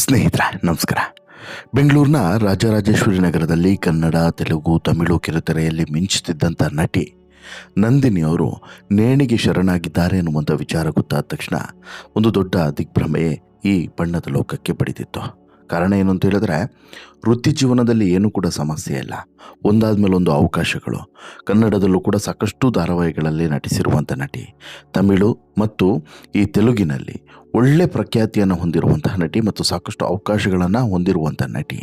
ಸ್ನೇಹಿತರೆ ನಮಸ್ಕಾರ. ಬೆಂಗಳೂರಿನ ರಾಜರಾಜೇಶ್ವರಿ ನಗರದಲ್ಲಿ ಕನ್ನಡ, ತೆಲುಗು, ತಮಿಳು ಕಿರುತೆರೆಯಲ್ಲಿ ಮಿಂಚುತ್ತಿದ್ದಂಥ ನಟಿ ನಂದಿನಿ ಅವರು ನೇಣಿಗೆ ಶರಣಾಗಿದ್ದಾರೆ ಎನ್ನುವಂಥ ವಿಚಾರ ಗೊತ್ತಾದ ತಕ್ಷಣ ಒಂದು ದೊಡ್ಡ ದಿಗ್ಭ್ರಮೆ ಈ ಬಣ್ಣದ ಲೋಕಕ್ಕೆ ಬಡಿದಿತ್ತು. ಕಾರಣ ಏನು ಅಂತ ಹೇಳಿದ್ರೆ, ವೃತ್ತಿ ಜೀವನದಲ್ಲಿ ಏನೂ ಕೂಡ ಸಮಸ್ಯೆ ಇಲ್ಲ, ಒಂದಾದ ಮೇಲೆ ಒಂದು ಅವಕಾಶಗಳು. ಕನ್ನಡದಲ್ಲೂ ಕೂಡ ಸಾಕಷ್ಟು ಧಾರಾವಾಹಿಗಳಲ್ಲಿ ನಟಿಸಿರುವಂಥ ನಟಿ, ತಮಿಳು ಮತ್ತು ಈ ತೆಲುಗಿನಲ್ಲಿ ಒಳ್ಳೆ ಪ್ರಖ್ಯಾತಿಯನ್ನು ಹೊಂದಿರುವಂತಹ ನಟಿ ಮತ್ತು ಸಾಕಷ್ಟು ಅವಕಾಶಗಳನ್ನು ಹೊಂದಿರುವಂಥ ನಟಿ.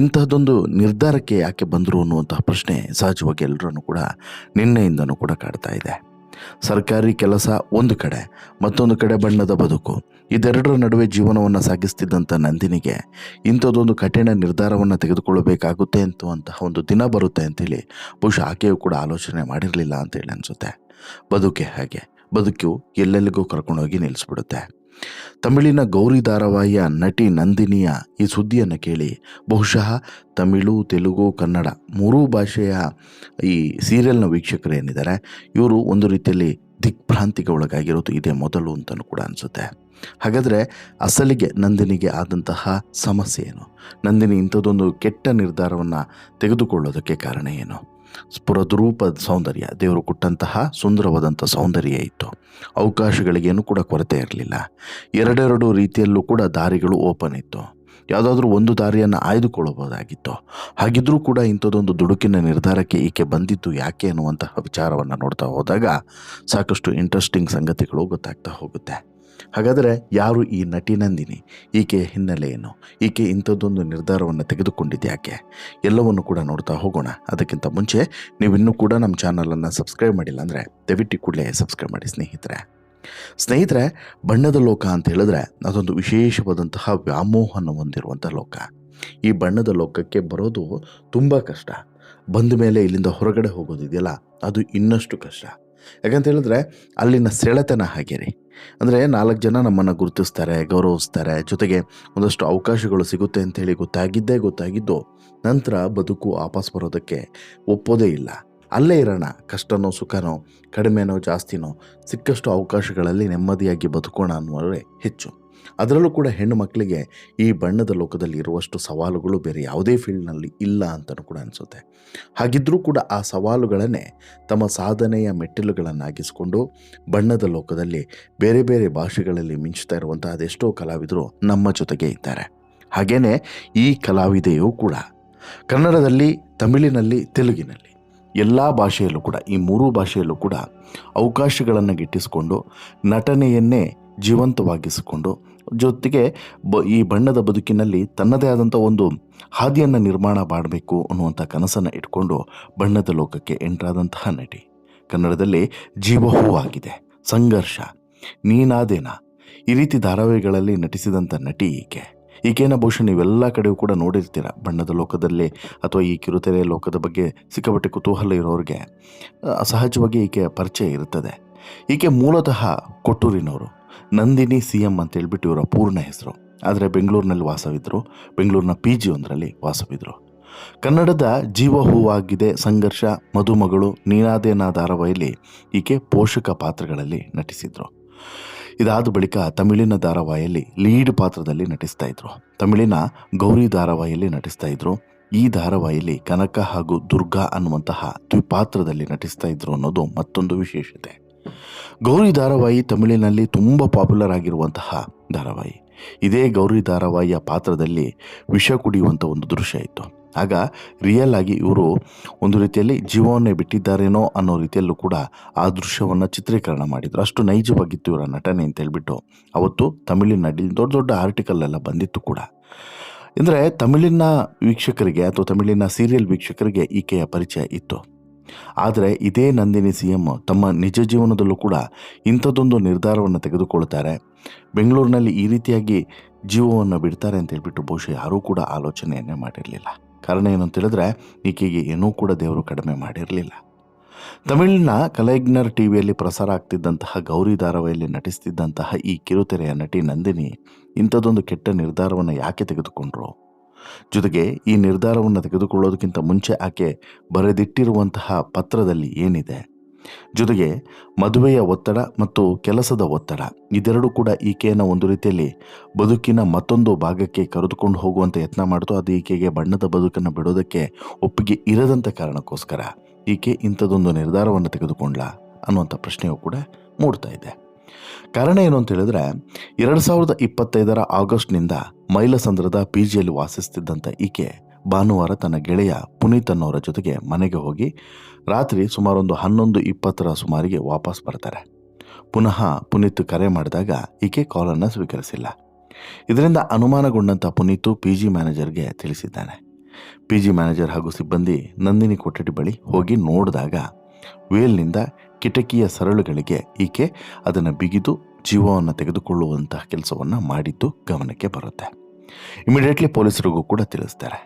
ಇಂತಹದ್ದೊಂದು ನಿರ್ಧಾರಕ್ಕೆ ಯಾಕೆ ಬಂದರು ಅನ್ನುವಂತಹ ಪ್ರಶ್ನೆ ಸಹಜವಾಗಿ ಎಲ್ಲರನ್ನು ಕೂಡ ನಿನ್ನೆಯಿಂದನೂ ಕೂಡ ಕಾಡ್ತಾ ಇದೆ. ಸರ್ಕಾರಿ ಕೆಲಸ ಒಂದು ಕಡೆ, ಮತ್ತೊಂದು ಕಡೆ ಬಣ್ಣದ ಬದುಕು, ಇದೆರಡರ ನಡುವೆ ಜೀವನವನ್ನು ಸಾಗಿಸ್ತಿದ್ದಂಥ ನಂದಿನಿಗೆ ಇಂಥದ್ದೊಂದು ಕಠಿಣ ನಿರ್ಧಾರವನ್ನು ತೆಗೆದುಕೊಳ್ಳಬೇಕಾಗುತ್ತೆ ಅಂತುವಂತಹ ಒಂದು ದಿನ ಬರುತ್ತೆ ಅಂತೇಳಿ ಬಹುಶಃ ಆಕೆಯೂ ಕೂಡ ಆಲೋಚನೆ ಮಾಡಿರಲಿಲ್ಲ ಅಂತೇಳಿ ಅನಿಸುತ್ತೆ. ಬದುಕೆ ಹಾಗೆ, ಬದುಕು ಎಲ್ಲೆಲ್ಲಿಗೂ ಕರ್ಕೊಂಡೋಗಿ ನಿಲ್ಲಿಸ್ಬಿಡುತ್ತೆ. ತಮಿಳಿನ ಗೌರಿ ಧಾರಾವಾಹಿಯ ನಟಿ ನಂದಿನಿಯ ಈ ಸುದ್ದಿಯನ್ನು ಕೇಳಿ ಬಹುಶಃ ತಮಿಳು, ತೆಲುಗು, ಕನ್ನಡ ಮೂರೂ ಭಾಷೆಯ ಈ ಸೀರಿಯಲ್ನ ವೀಕ್ಷಕರು ಏನಿದ್ದಾರೆ, ಇವರು ಒಂದು ರೀತಿಯಲ್ಲಿ ದಿಗ್ಭ್ರಾಂತಿಗೆ ಒಳಗಾಗಿರೋದು ಇದೇ ಮೊದಲು ಅಂತಲೂ ಕೂಡ ಅನಿಸುತ್ತೆ. ಹಾಗಾದರೆ ಅಸಲಿಗೆ ನಂದಿನಿಗೆ ಆದಂತಹ ಸಮಸ್ಯೆ ಏನು? ನಂದಿನಿ ಇಂಥದ್ದೊಂದು ಕೆಟ್ಟ ನಿರ್ಧಾರವನ್ನು ತೆಗೆದುಕೊಳ್ಳೋದಕ್ಕೆ ಕಾರಣ ಏನು? ಸ್ಫುರದ್ರೂಪ ಸೌಂದರ್ಯ, ದೇವರು ಕೊಟ್ಟಂತಹ ಸುಂದರವಾದಂಥ ಸೌಂದರ್ಯ ಇತ್ತು. ಅವಕಾಶಗಳಿಗೇನು ಕೂಡ ಕೊರತೆ ಇರಲಿಲ್ಲ. ಎರಡೆರಡು ರೀತಿಯಲ್ಲೂ ಕೂಡ ದಾರಿಗಳು ಓಪನ್ ಇತ್ತು. ಯಾವುದಾದ್ರೂ ಒಂದು ದಾರಿಯನ್ನು ಆಯ್ದುಕೊಳ್ಳಬಹುದಾಗಿತ್ತು. ಹಾಗಿದ್ರೂ ಕೂಡ ಇಂಥದ್ದೊಂದು ದುಡುಕಿನ ನಿರ್ಧಾರಕ್ಕೆ ಈಕೆ ಬಂದಿದ್ದು ಯಾಕೆ ಅನ್ನುವಂತಹ ವಿಚಾರವನ್ನು ನೋಡ್ತಾ ಹೋದಾಗ ಸಾಕಷ್ಟು ಇಂಟ್ರೆಸ್ಟಿಂಗ್ ಸಂಗತಿಗಳು ಗೊತ್ತಾಗ್ತಾ ಹೋಗುತ್ತೆ. ಹಾಗಾದರೆ ಯಾರು ಈ ನಟಿ ನಂದಿನಿ? ಈಕೆಯ ಹಿನ್ನೆಲೆ ಏನು? ಈಕೆ ಇಂಥದ್ದೊಂದು ನಿರ್ಧಾರವನ್ನು ತೆಗೆದುಕೊಂಡಿದ್ದು ಯಾಕೆ? ಎಲ್ಲವನ್ನು ಕೂಡ ನೋಡ್ತಾ ಹೋಗೋಣ. ಅದಕ್ಕಿಂತ ಮುಂಚೆ ನೀವಿನ್ನೂ ಕೂಡ ನಮ್ಮ ಚಾನಲನ್ನು ಸಬ್ಸ್ಕ್ರೈಬ್ ಮಾಡಿಲ್ಲ ಅಂದರೆ ದಯವಿಟ್ಟು ಕೂಡಲೇ ಸಬ್ಸ್ಕ್ರೈಬ್ ಮಾಡಿ ಸ್ನೇಹಿತರೆ. ಬಣ್ಣದ ಲೋಕ ಅಂತ ಹೇಳಿದ್ರೆ ಅದೊಂದು ವಿಶೇಷವಾದಂತಹ ವ್ಯಾಮೋಹನ ಹೊಂದಿರುವಂಥ ಲೋಕ. ಈ ಬಣ್ಣದ ಲೋಕಕ್ಕೆ ಬರೋದು ತುಂಬ ಕಷ್ಟ. ಬಂದ ಮೇಲೆ ಇಲ್ಲಿಂದ ಹೊರಗಡೆ ಹೋಗೋದಿದೆಯಲ್ಲ, ಅದು ಇನ್ನಷ್ಟು ಕಷ್ಟ. ಯಾಕಂತ ಹೇಳಿದ್ರೆ ಅಲ್ಲಿನ ಸೆಳೆತನ ಹಾಗೆ ರೀ. ಅಂದರೆ 4 ಜನ ನಮ್ಮನ್ನು ಗುರುತಿಸ್ತಾರೆ, ಗೌರವಿಸ್ತಾರೆ, ಜೊತೆಗೆ ಒಂದಷ್ಟು ಅವಕಾಶಗಳು ಸಿಗುತ್ತೆ ಅಂಥೇಳಿ ಗೊತ್ತಾಗಿದ್ದು ನಂತರ ಬದುಕು ವಾಪಸ್ ಬರೋದಕ್ಕೆ ಒಪ್ಪೋದೇ ಇಲ್ಲ. ಅಲ್ಲೇ ಇರೋಣ, ಕಷ್ಟನೋ ಸುಖನೋ, ಕಡಿಮೆನೋ ಜಾಸ್ತಿನೋ, ಸಿಕ್ಕಷ್ಟು ಅವಕಾಶಗಳಲ್ಲಿ ನೆಮ್ಮದಿಯಾಗಿ ಬದುಕೋಣ ಅನ್ನುವರೇ ಹೆಚ್ಚು. ಅದರಲ್ಲೂ ಕೂಡ ಹೆಣ್ಣು ಮಕ್ಕಳಿಗೆ ಈ ಬಣ್ಣದ ಲೋಕದಲ್ಲಿ ಇರುವಷ್ಟು ಸವಾಲುಗಳು ಬೇರೆ ಯಾವುದೇ ಫೀಲ್ಡ್ನಲ್ಲಿ ಇಲ್ಲ ಅಂತಲೂ ಕೂಡ ಅನಿಸುತ್ತೆ. ಹಾಗಿದ್ದರೂ ಕೂಡ ಆ ಸವಾಲುಗಳನ್ನೇ ತಮ್ಮ ಸಾಧನೆಯ ಮೆಟ್ಟಿಲುಗಳನ್ನಾಗಿಸಿಕೊಂಡು ಬಣ್ಣದ ಲೋಕದಲ್ಲಿ ಬೇರೆ ಬೇರೆ ಭಾಷೆಗಳಲ್ಲಿ ಮಿಂಚ್ತಾ ಇರುವಂಥ ಅದೆಷ್ಟೋ ಕಲಾವಿದರು ನಮ್ಮ ಜೊತೆಗೆ ಇದ್ದಾರೆ. ಹಾಗೆಯೇ ಈ ಕಲಾವಿದೆಯೂ ಕೂಡ ಕನ್ನಡದಲ್ಲಿ, ತಮಿಳಿನಲ್ಲಿ, ತೆಲುಗಿನಲ್ಲಿ ಎಲ್ಲ ಭಾಷೆಯಲ್ಲೂ ಕೂಡ, ಈ ಮೂರೂ ಭಾಷೆಯಲ್ಲೂ ಕೂಡ ಅವಕಾಶಗಳನ್ನು ಗಿಟ್ಟಿಸಿಕೊಂಡು ನಟನೆಯನ್ನೇ ಜೀವಂತವಾಗಿಸಿಕೊಂಡು ಜೊತೆಗೆ ಈ ಬಣ್ಣದ ಬದುಕಿನಲ್ಲಿ ತನ್ನದೇ ಆದಂಥ ಒಂದು ಹಾದಿಯನ್ನು ನಿರ್ಮಾಣ ಮಾಡಬೇಕು ಅನ್ನುವಂಥ ಕನಸನ್ನು ಇಟ್ಕೊಂಡು ಬಣ್ಣದ ಲೋಕಕ್ಕೆ ಎಂಟ್ರಾದಂತಹ ನಟಿ. ಕನ್ನಡದಲ್ಲಿ ಜೀವ ಹೂವಾಗಿದೆ, ಸಂಘರ್ಷ, ನೀನಾದೇನಾ, ಈ ರೀತಿ ಧಾರಾವಾಹಿಗಳಲ್ಲಿ ನಟಿಸಿದಂಥ ನಟಿ ಈಕೆನ ಬಹುಶಃ ನೀವೆಲ್ಲ ಕಡೆಯೂ ಕೂಡ ನೋಡಿರ್ತೀರ. ಬಣ್ಣದ ಲೋಕದಲ್ಲಿ ಅಥವಾ ಈ ಕಿರುತೆರೆ ಲೋಕದ ಬಗ್ಗೆ ಸಿಕ್ಕಾಪಟ್ಟೆ ಕುತೂಹಲ ಇರೋರಿಗೆ ಸಹಜವಾಗಿ ಈಕೆಯ ಪರಿಚಯ ಇರುತ್ತದೆ. ಈಕೆ ಮೂಲತಃ ಕೊಟ್ಟೂರಿನವರು, ನಂದಿನಿ CM ಅಂತ ಹೇಳ್ಬಿಟ್ಟು ಇವರ ಪೂರ್ಣ ಹೆಸರು. ಆದರೆ ಬೆಂಗಳೂರಿನಲ್ಲಿ ವಾಸವಿದ್ದರು, ಬೆಂಗಳೂರಿನ PG ಒಂದರಲ್ಲಿ ವಾಸವಿದ್ದರು. ಕನ್ನಡದ ಜೀವ ಹೂವಾಗಿದೆ, ಸಂಘರ್ಷ, ಮದುಮಗಳು, ನೀನಾದೇನಾ ಧಾರಾವಾಹಿಯಲ್ಲಿ ಈಕೆ ಪೋಷಕ ಪಾತ್ರಗಳಲ್ಲಿ ನಟಿಸಿದರು. ಇದಾದ ಬಳಿಕ ತಮಿಳಿನ ಧಾರಾವಾಹಿಯಲ್ಲಿ ಲೀಡ್ ಪಾತ್ರದಲ್ಲಿ ನಟಿಸ್ತಾ ಇದ್ರು. ತಮಿಳಿನ ಗೌರಿ ಧಾರಾವಾಹಿಯಲ್ಲಿ ನಟಿಸ್ತಾ ಇದ್ರು. ಈ ಧಾರಾವಾಹಿಯಲ್ಲಿ ಕನಕ ಹಾಗೂ ದುರ್ಗಾ ಅನ್ನುವಂತಹ ದ್ವಿಪಾತ್ರದಲ್ಲಿ ನಟಿಸ್ತಾ ಇದ್ರು ಅನ್ನೋದು ಮತ್ತೊಂದು ವಿಶೇಷತೆ. ಗೌರಿ ಧಾರಾವಾಹಿ ತಮಿಳಿನಲ್ಲಿ ತುಂಬ ಪಾಪ್ಯುಲರ್ ಆಗಿರುವಂತಹ ಧಾರಾವಾಹಿ. ಇದೇ ಗೌರಿ ಧಾರಾವಾಹಿಯ ಪಾತ್ರದಲ್ಲಿ ವಿಷ ಕುಡಿಯುವಂಥ ಒಂದು ದೃಶ್ಯ ಇತ್ತು. ಆಗ ರಿಯಲ್ ಆಗಿ ಇವರು ಒಂದು ರೀತಿಯಲ್ಲಿ ಜೀವವನ್ನೇ ಬಿಟ್ಟಿದ್ದಾರೇನೋ ಅನ್ನೋ ರೀತಿಯಲ್ಲೂ ಕೂಡ ಆ ದೃಶ್ಯವನ್ನು ಚಿತ್ರೀಕರಣ ಮಾಡಿದರು. ಅಷ್ಟು ನೈಜವಾಗಿತ್ತು ಇವರ ನಟನೆ ಅಂತ ಹೇಳ್ಬಿಟ್ಟು ಅವತ್ತು ತಮಿಳಿನಲ್ಲಿ ದೊಡ್ಡ ದೊಡ್ಡ ಆರ್ಟಿಕಲ್ ಎಲ್ಲ ಬಂದಿತ್ತು ಕೂಡ. ಅಂದರೆ ತಮಿಳಿನ ವೀಕ್ಷಕರಿಗೆ ಅಥವಾ ತಮಿಳಿನ ಸೀರಿಯಲ್ ವೀಕ್ಷಕರಿಗೆ ಈಕೆಯ ಪರಿಚಯ ಇತ್ತು. ಆದರೆ ಇದೇ ನಂದಿನಿ CM ತಮ್ಮ ನಿಜ ಜೀವನದಲ್ಲೂ ಕೂಡ ಇಂಥದ್ದೊಂದು ನಿರ್ಧಾರವನ್ನು ತೆಗೆದುಕೊಳ್ತಾರೆ. ಬೆಂಗಳೂರಿನಲ್ಲಿ ಈ ರೀತಿಯಾಗಿ ಜೀವವನ್ನು ಬಿಡ್ತಾರೆ ಅಂತ ಹೇಳ್ಬಿಟ್ಟು ಬಹುಶಃ ಯಾರೂ ಕೂಡ ಆಲೋಚನೆಯನ್ನೇ ಮಾಡಿರಲಿಲ್ಲ. ಕಾರಣ ಏನು ಅಂತ ಹೇಳಿದ್ರೆ ಈಕೆಗೆ ಏನೂ ಕೂಡ ದೇವರು ಕಡಿಮೆ ಮಾಡಿರಲಿಲ್ಲ. ತಮಿಳಿನ ಕಲೈಗ್ನರ್ TVಯಲ್ಲಿ ಪ್ರಸಾರ ಆಗ್ತಿದ್ದಂತಹ ಗೌರಿ ಧಾರಾವಾಹಿಯಲ್ಲಿ ನಟಿಸ್ತಿದ್ದಂತಹ ಈ ಕಿರುತೆರೆಯ ನಟಿ ನಂದಿನಿ ಇಂಥದ್ದೊಂದು ಕೆಟ್ಟ ನಿರ್ಧಾರವನ್ನು ಯಾಕೆ ತೆಗೆದುಕೊಂಡ್ರು? ಜೊತೆಗೆ ಈ ನಿರ್ಧಾರವನ್ನು ತೆಗೆದುಕೊಳ್ಳೋದಕ್ಕಿಂತ ಮುಂಚೆ ಆಕೆ ಬರೆದಿಟ್ಟಿರುವಂತಹ ಪತ್ರದಲ್ಲಿ ಏನಿದೆ, ಜೊತೆಗೆ ಮದುವೆಯ ಒತ್ತಡ ಮತ್ತು ಕೆಲಸದ ಒತ್ತಡ ಇದೆರಡೂ ಕೂಡ ಈಕೆಯನ್ನು ಒಂದು ರೀತಿಯಲ್ಲಿ ಬದುಕಿನ ಮತ್ತೊಂದು ಭಾಗಕ್ಕೆ ಕರೆದುಕೊಂಡು ಹೋಗುವಂತೆ ಯತ್ನ ಮಾಡಿತು. ಅದು ಈಕೆಗೆ ಬಣ್ಣದ ಬದುಕನ್ನು ಬಿಡೋದಕ್ಕೆ ಒಪ್ಪಿಗೆ ಇರದಂಥ ಕಾರಣಕ್ಕೋಸ್ಕರ ಈಕೆ ಇಂಥದ್ದೊಂದು ನಿರ್ಧಾರವನ್ನು ತೆಗೆದುಕೊಂಡ್ಲ ಅನ್ನುವಂಥ ಪ್ರಶ್ನೆಯೂ ಕೂಡ ಮೂಡ್ತಾ ಇದೆ. ಕಾರಣ ಏನು ಅಂತ ಹೇಳಿದ್ರೆ 2025 ಆಗಸ್ಟ್ನಿಂದ ಮೈಲಸಂದ್ರದ PGಯಲ್ಲಿ ವಾಸಿಸ್ತಿದ್ದಂಥ ಈಕೆ ಭಾನುವಾರ ತನ್ನ ಗೆಳೆಯ ಪುನೀತ್ ಅನ್ನೋರ ಜೊತೆಗೆ ಮನೆಗೆ ಹೋಗಿ ರಾತ್ರಿ ಸುಮಾರು ಒಂದು 11:20 ಸುಮಾರಿಗೆ ವಾಪಸ್ ಬರ್ತಾರೆ. ಪುನಃ ಪುನೀತ್ ಕರೆ ಮಾಡಿದಾಗ ಈಕೆ ಕಾಲನ್ನು ಸ್ವೀಕರಿಸಿಲ್ಲ. ಇದರಿಂದ ಅನುಮಾನಗೊಂಡಂಥ ಪುನೀತು PG ಮ್ಯಾನೇಜರ್ಗೆ ತಿಳಿಸಿದ್ದಾನೆ. PG ಮ್ಯಾನೇಜರ್ ಹಾಗೂ ಸಿಬ್ಬಂದಿ ನಂದಿನಿ ಕೊಠಡಿ ಬಳಿ ಹೋಗಿ ನೋಡಿದಾಗ ವೇಲ್ನಿಂದ ಕಿಟಕಿಯ ಸರಳುಗಳಿಗೆ ಈಕೆ ಅದನ್ನು ಬಿಗಿದು ಜೀವವನ್ನು ತೆಗೆದುಕೊಳ್ಳುವಂತಹ ಕೆಲಸವನ್ನು ಮಾಡಿದ್ದು ಗಮನಕ್ಕೆ ಬರುತ್ತೆ. ಇಮಿಡಿಯೇಟ್ಲಿ ಪೊಲೀಸರಿಗೂ ಕೂಡ ತಿಳಿಸ್ತಾರೆ.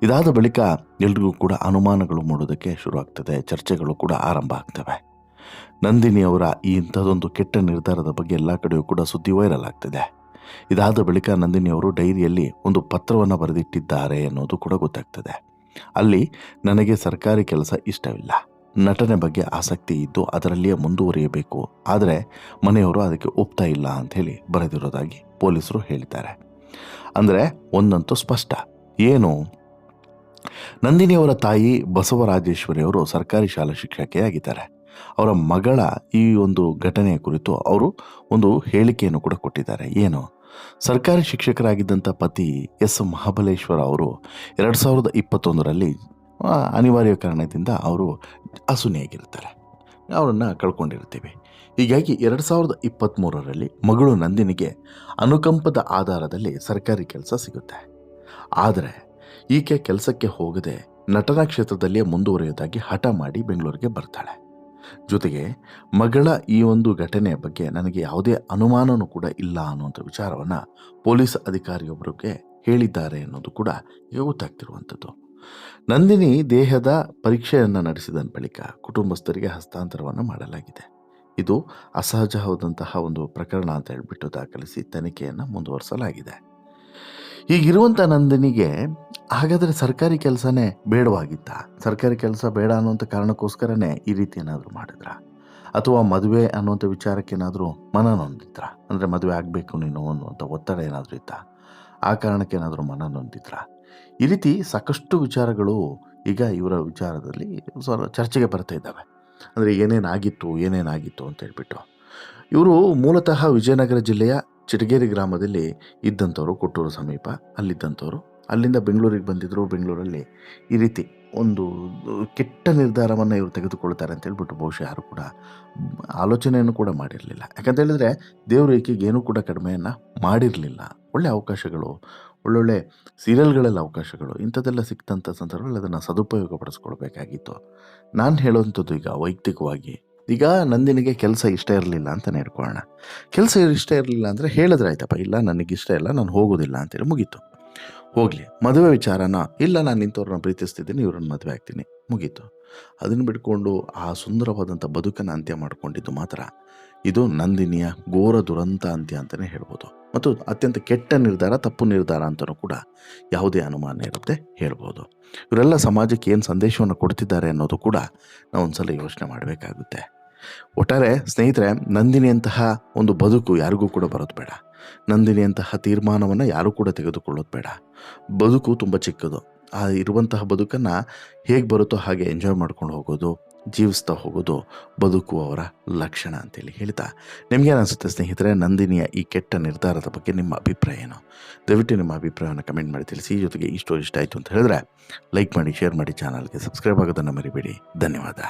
ಇದಾದ ಬಳಿಕ ಎಲ್ರಿಗೂ ಕೂಡ ಅನುಮಾನಗಳು ಮೂಡೋದಕ್ಕೆ ಶುರುವಾಗ್ತದೆ. ಚರ್ಚೆಗಳು ಕೂಡ ಆರಂಭ ಆಗ್ತವೆ. ನಂದಿನಿಯವರ ಈ ಇಂಥದ್ದೊಂದು ಕೆಟ್ಟ ನಿರ್ಧಾರದ ಬಗ್ಗೆ ಎಲ್ಲ ಕಡೆಯೂ ಕೂಡ ಸುದ್ದಿ ವೈರಲ್ ಆಗ್ತದೆ. ಇದಾದ ಬಳಿಕ ನಂದಿನಿಯವರು ಡೈರಿಯಲ್ಲಿ ಒಂದು ಪತ್ರವನ್ನು ಬರೆದಿಟ್ಟಿದ್ದಾರೆ ಅನ್ನೋದು ಕೂಡ ಗೊತ್ತಾಗ್ತದೆ. ಅಲ್ಲಿ ನನಗೆ ಸರ್ಕಾರಿ ಕೆಲಸ ಇಷ್ಟವಿಲ್ಲ, ನಟನೆ ಬಗ್ಗೆ ಆಸಕ್ತಿ ಇದ್ದು ಅದರಲ್ಲಿಯೇ ಮುಂದುವರಿಯಬೇಕು, ಆದರೆ ಮನೆಯವರು ಅದಕ್ಕೆ ಒಪ್ತಾ ಇಲ್ಲ ಅಂಥೇಳಿ ಬರೆದಿರೋದಾಗಿ ಪೊಲೀಸರು ಹೇಳಿದ್ದಾರೆ. ಅಂದರೆ ಒಂದಂತೂ ಸ್ಪಷ್ಟ, ಏನು, ನಂದಿನಿಯವರ ತಾಯಿ ಬಸವರಾಜೇಶ್ವರಿಯವರು ಸರ್ಕಾರಿ ಶಾಲಾ ಶಿಕ್ಷಕಿಯಾಗಿದ್ದಾರೆ. ಅವರ ಮಗಳ ಈ ಒಂದು ಘಟನೆಯ ಕುರಿತು ಅವರು ಒಂದು ಹೇಳಿಕೆಯನ್ನು ಕೂಡ ಕೊಟ್ಟಿದ್ದಾರೆ. ಏನು, ಸರ್ಕಾರಿ ಶಿಕ್ಷಕರಾಗಿದ್ದಂಥ ಪತಿ ಎಸ್ ಮಹಾಬಲೇಶ್ವರ ಅವರು 2021ರಲ್ಲಿ ಅನಿವಾರ್ಯ ಕಾರಣದಿಂದ ಅವರು ಅಸುನಿಯಾಗಿರ್ತಾರೆ, ಅವರನ್ನು ಕಳ್ಕೊಂಡಿರ್ತೀವಿ. ಹೀಗಾಗಿ 2023ರಲ್ಲಿ ಮಗಳು ನಂದಿನಿಗೆ ಅನುಕಂಪದ ಆಧಾರದಲ್ಲಿ ಸರ್ಕಾರಿ ಕೆಲಸ ಸಿಗುತ್ತೆ. ಆದರೆ ಈಕೆ ಕೆಲಸಕ್ಕೆ ಹೋಗದೆ ನಟನಾ ಕ್ಷೇತ್ರದಲ್ಲಿಯೇ ಮುಂದುವರಿಯೋದಾಗಿ ಹಠ ಮಾಡಿ ಬೆಂಗಳೂರಿಗೆ ಬರ್ತಾಳೆ. ಜೊತೆಗೆ ಮಗಳ ಈ ಒಂದು ಘಟನೆಯ ಬಗ್ಗೆ ನನಗೆ ಯಾವುದೇ ಅನುಮಾನವೂ ಕೂಡ ಇಲ್ಲ ಅನ್ನುವಂಥ ವಿಚಾರವನ್ನು ಪೊಲೀಸ್ ಅಧಿಕಾರಿಯೊಬ್ಬರಿಗೆ ಹೇಳಿದ್ದಾರೆ ಅನ್ನೋದು ಕೂಡ ಈಗ ಗೊತ್ತಾಗ್ತಿರುವಂಥದ್ದು. ನಂದಿನಿ ದೇಹದ ಪರೀಕ್ಷೆಯನ್ನು ನಡೆಸಿದ ಬಳಿಕ ಕುಟುಂಬಸ್ಥರಿಗೆ ಹಸ್ತಾಂತರವನ್ನು ಮಾಡಲಾಗಿದೆ. ಇದು ಅಸಹಜವಾದಂತಹ ಒಂದು ಪ್ರಕರಣ ಅಂತ ಹೇಳಿಬಿಟ್ಟು ದಾಖಲಿಸಿ ತನಿಖೆಯನ್ನು ಮುಂದುವರಿಸಲಾಗಿದೆ. ಹೀಗಿರುವಂಥ ನಂದಿನಿಗೆ ಹಾಗಾದರೆ ಸರ್ಕಾರಿ ಕೆಲಸನೇ ಬೇಡವಾಗಿತ್ತ? ಸರ್ಕಾರಿ ಕೆಲಸ ಬೇಡ ಅನ್ನುವಂಥ ಕಾರಣಕ್ಕೋಸ್ಕರನೇ ಈ ರೀತಿ ಏನಾದರೂ ಮಾಡಿದ್ರ? ಅಥವಾ ಮದುವೆ ಅನ್ನುವಂಥ ವಿಚಾರಕ್ಕೇನಾದರೂ ಮನನೊಂದಿದ್ರ? ಅಂದರೆ ಮದುವೆ ಆಗಬೇಕು ನೀನು ಅನ್ನುವಂಥ ಒತ್ತಡ ಏನಾದರೂ ಇತ್ತ? ಆ ಕಾರಣಕ್ಕೆ ಏನಾದರೂ ಮನನೊಂದಿದ್ರ? ಈ ರೀತಿ ಸಾಕಷ್ಟು ವಿಚಾರಗಳು ಈಗ ಇವರ ವಿಚಾರದಲ್ಲಿ ಚರ್ಚೆಗೆ ಬರ್ತಾ ಇದ್ದಾವೆ. ಅಂದರೆ ಏನೇನಾಗಿತ್ತು ಅಂತ ಹೇಳ್ಬಿಟ್ಟು. ಇವರು ಮೂಲತಃ ವಿಜಯನಗರ ಜಿಲ್ಲೆಯ ಚಿಟಗೇರಿ ಗ್ರಾಮದಲ್ಲಿ ಇದ್ದಂಥವ್ರು, ಕೊಟ್ಟೂರು ಸಮೀಪ ಅಲ್ಲಿದ್ದಂಥವ್ರು. ಅಲ್ಲಿಂದ ಬೆಂಗಳೂರಿಗೆ ಬಂದಿದ್ದರು. ಬೆಂಗಳೂರಲ್ಲಿ ಈ ರೀತಿ ಒಂದು ಕೆಟ್ಟ ನಿರ್ಧಾರವನ್ನು ಇವರು ತೆಗೆದುಕೊಳ್ತಾರೆ ಅಂತ ಹೇಳ್ಬಿಟ್ಟು ಬಹುಶಃ ಯಾರು ಕೂಡ ಆಲೋಚನೆಯನ್ನು ಕೂಡ ಮಾಡಿರಲಿಲ್ಲ. ಯಾಕಂತ ಹೇಳಿದ್ರೆ ದೇವರು ಈಕೆಗೆ ಏನೂ ಕೂಡ ಕಡಿಮೆಯನ್ನು ಮಾಡಿರಲಿಲ್ಲ. ಒಳ್ಳೆ ಅವಕಾಶಗಳು, ಒಳ್ಳೊಳ್ಳೆ ಸೀರಿಯಲ್ಗಳಲ್ಲಿ ಅವಕಾಶಗಳು ಇಂಥದ್ದೆಲ್ಲ ಸಿಕ್ತಂಥ ಸಂದರ್ಭದಲ್ಲಿ ಅದನ್ನು ಸದುಪಯೋಗ ಪಡಿಸ್ಕೊಳ್ಬೇಕಾಗಿತ್ತು. ನಾನು ಹೇಳುವಂಥದ್ದು ಈಗ ವೈಯಕ್ತಿಕವಾಗಿ, ಈಗ ನಂದಿನಿಗೆ ಕೆಲಸ ಇಷ್ಟ ಇರಲಿಲ್ಲ ಅಂತಲೇ ಇಟ್ಕೊಳ್ಳೋಣ. ಕೆಲಸ ಇಷ್ಟ ಇರಲಿಲ್ಲ ಅಂದರೆ ಹೇಳಿದ್ರೆ ಆಯ್ತಪ್ಪ, ಇಲ್ಲ ನನಗಿಷ್ಟ ಇಲ್ಲ, ನಾನು ಹೋಗೋದಿಲ್ಲ ಅಂತೇಳಿ ಮುಗೀತು. ಹೋಗಲಿ. ಮದುವೆ ವಿಚಾರನ, ಇಲ್ಲ ನಾನು ಇಂಥವ್ರನ್ನ ಪ್ರೀತಿಸ್ತಿದ್ದೀನಿ, ಇವ್ರನ್ನ ಮದುವೆ ಆಗ್ತೀನಿ, ಮುಗೀತು. ಅದನ್ನು ಬಿಟ್ಕೊಂಡು ಆ ಸುಂದರವಾದಂಥ ಬದುಕನ್ನು ಅಂತ್ಯ ಮಾಡಿಕೊಂಡಿದ್ದು ಮಾತ್ರ ಇದು ನಂದಿನಿಯ ಘೋರ ದುರಂತ ಅಂತ್ಯ ಅಂತಲೇ ಹೇಳ್ಬೋದು. ಮತ್ತು ಅತ್ಯಂತ ಕೆಟ್ಟ ನಿರ್ಧಾರ, ತಪ್ಪು ನಿರ್ಧಾರ ಅಂತಲೂ ಕೂಡ ಯಾವುದೇ ಅನುಮಾನ ಇರುತ್ತೆ ಹೇಳ್ಬೋದು. ಇವರೆಲ್ಲ ಸಮಾಜಕ್ಕೆ ಏನು ಸಂದೇಶವನ್ನು ಕೊಡ್ತಿದ್ದಾರೆ ಅನ್ನೋದು ಕೂಡ ನಾವು ಒಂದ್ಸಲ ಯೋಚನೆ ಮಾಡಬೇಕಾಗುತ್ತೆ. ಒಟ್ಟಾರೆ ಸ್ನೇಹಿತರೆ, ನಂದಿನಿಯಂತಹ ಒಂದು ಬದುಕು ಯಾರಿಗೂ ಕೂಡ ಬರೋದು ಬೇಡ. ನಂದಿನಿಯಂತಹ ತೀರ್ಮಾನವನ್ನು ಯಾರೂ ಕೂಡ ತೆಗೆದುಕೊಳ್ಳೋದು ಬೇಡ. ಬದುಕು ತುಂಬ ಚಿಕ್ಕದು. ಆ ಇರುವಂತಹ ಬದುಕನ್ನು ಹೇಗೆ ಬರುತ್ತೋ ಹಾಗೆ ಎಂಜಾಯ್ ಮಾಡ್ಕೊಂಡು ಹೋಗೋದು, ಜೀವಿಸ್ತಾ ಹೋಗೋದು ಬದುಕುವವರ ಲಕ್ಷಣ ಅಂತೇಳಿ ಹೇಳ್ತಾ, ನಿಮಗೇನು ಅನಿಸುತ್ತೆ ಸ್ನೇಹಿತರೆ, ನಂದಿನಿಯ ಈ ಕೆಟ್ಟ ನಿರ್ಧಾರದ ಬಗ್ಗೆ ನಿಮ್ಮ ಅಭಿಪ್ರಾಯ ಏನು? ದಯವಿಟ್ಟು ನಿಮ್ಮ ಅಭಿಪ್ರಾಯವನ್ನು ಕಮೆಂಟ್ ಮಾಡಿ ತಿಳಿಸಿ. ಜೊತೆಗೆ ಈ ಸ್ಟೋರಿ ಇಷ್ಟ ಆಯಿತು ಅಂತ ಹೇಳಿದ್ರೆ ಲೈಕ್ ಮಾಡಿ, ಶೇರ್ ಮಾಡಿ, ಚಾನಲ್ಗೆ ಸಬ್ಸ್ಕ್ರೈಬ್ ಆಗೋದನ್ನು ಮರಿಬೇಡಿ. ಧನ್ಯವಾದ.